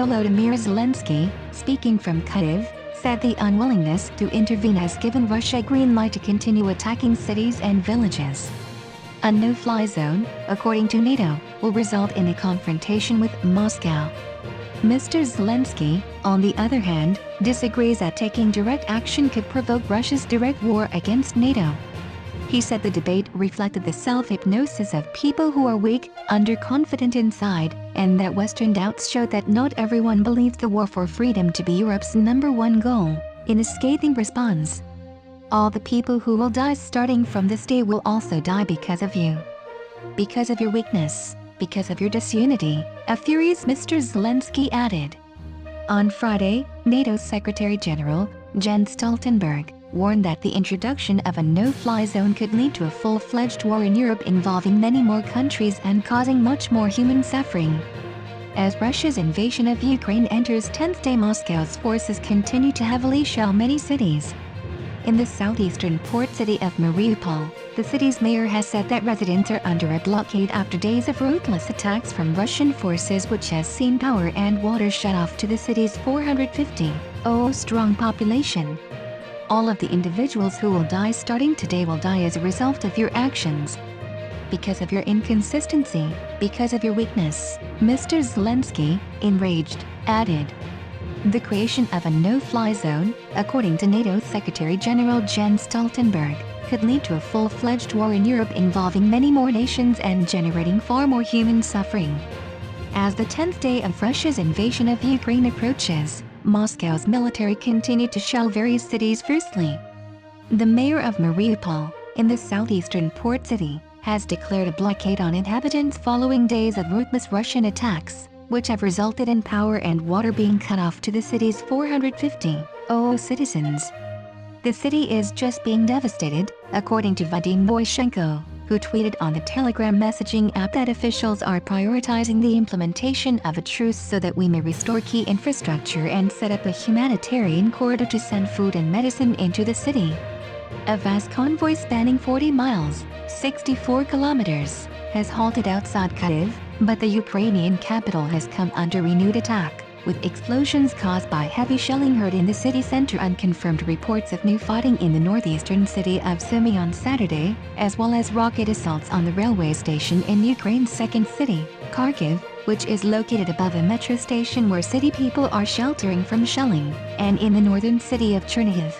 Volodymyr Zelensky, speaking from Kyiv, said the unwillingness to intervene has given Russia green light to continue attacking cities and villages. A no-fly zone, according to Nato, will result in a confrontation with Moscow. Mr. Zelensky, on the other hand, disagrees that taking direct action could provoke Russia's direct war against NATO. He said the debate reflected the self-hypnosis of people who are weak, underconfident inside, and that Western doubts showed that not everyone believes the war for freedom to be Europe's #1 goal. In a scathing response, "All the people who will die starting from this day will also die because of you. Because of your weakness, because of your disunity," a furious Mr. Zelensky added. On Friday, NATO's Secretary General, Jens Stoltenberg, warned that the introduction of a no-fly zone could lead to a full-fledged war in Europe involving many more countries and causing much more human suffering. As Russia's invasion of Ukraine enters 10th day, Moscow's forces continue to heavily shell many cities. In the southeastern port city of Mariupol, the city's mayor has said that residents are under a blockade after days of ruthless attacks from Russian forces, which has seen power and water shut off to the city's 450,000-strong population. "All of the individuals who will die starting today will die as a result of your actions. Because of your inconsistency, because of your weakness," Mr. Zelensky, enraged, added. The creation of a no-fly zone, according to NATO Secretary General Jens Stoltenberg, could lead to a full-fledged war in Europe involving many more nations and generating far more human suffering. As the 10th day of Russia's invasion of Ukraine approaches, Moscow's military continued to shell various cities fiercely. The mayor of Mariupol, in the southeastern port city, has declared a blockade on inhabitants following days of ruthless Russian attacks, which have resulted in power and water being cut off to the city's 450,000 citizens. "The city is just being devastated," according to Vadim Boychenko, who tweeted on the Telegram messaging app that officials are prioritizing the implementation of a truce so that we may restore key infrastructure and set up a humanitarian corridor to send food and medicine into the city. A vast convoy spanning 40 miles, 64 kilometers, has halted outside Kyiv, but the Ukrainian capital has come under renewed attack, with explosions caused by heavy shelling heard in the city center. Unconfirmed reports of new fighting in the northeastern city of Sumy on Saturday, as well as rocket assaults on the railway station in Ukraine's second city, Kharkiv, which is located above a metro station where city people are sheltering from shelling, and in the northern city of Chernihiv.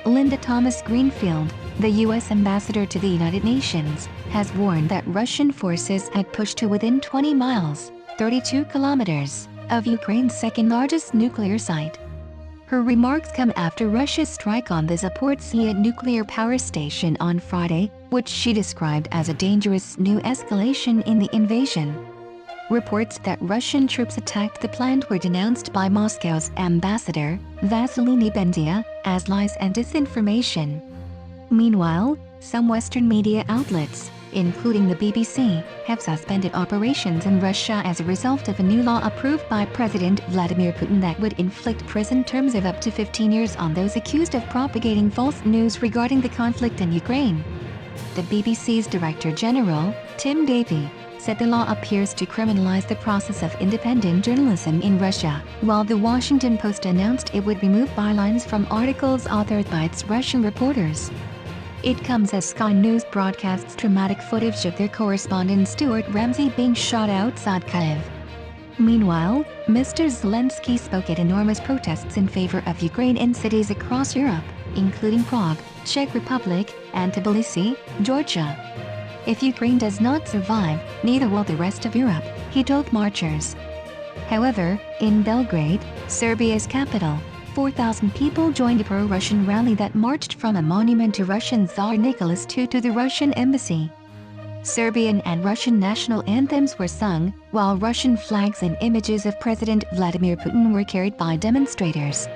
Linda Thomas-Greenfield, the U.S. ambassador to the United Nations, has warned that Russian forces had pushed to within 20 miles, 32 kilometers, of Ukraine's second-largest nuclear site. Her remarks come after Russia's strike on the Zaporizhzhia nuclear power station on Friday, which she described as a dangerous new escalation in the invasion. Reports that Russian troops attacked the plant were denounced by Moscow's ambassador, Vasily Nebenzia, as lies and disinformation. Meanwhile, some Western media outlets, including the BBC, have suspended operations in Russia as a result of a new law approved by President Vladimir Putin that would inflict prison terms of up to 15 years on those accused of propagating false news regarding the conflict in Ukraine. The BBC's Director General, Tim Davie, said the law appears to criminalize the process of independent journalism in Russia, while The Washington Post announced it would remove bylines from articles authored by its Russian reporters. It comes as Sky News broadcasts dramatic footage of their correspondent Stuart Ramsey being shot outside Kyiv. Meanwhile, Mr. Zelensky spoke at enormous protests in favor of Ukraine in cities across Europe, including Prague, Czech Republic, and Tbilisi, Georgia. "If Ukraine does not survive, neither will the rest of Europe," he told marchers. However, in Belgrade, Serbia's capital, 4,000 people joined a pro-Russian rally that marched from a monument to Russian Tsar Nicholas II to the Russian embassy. Serbian and Russian national anthems were sung, while Russian flags and images of President Vladimir Putin were carried by demonstrators.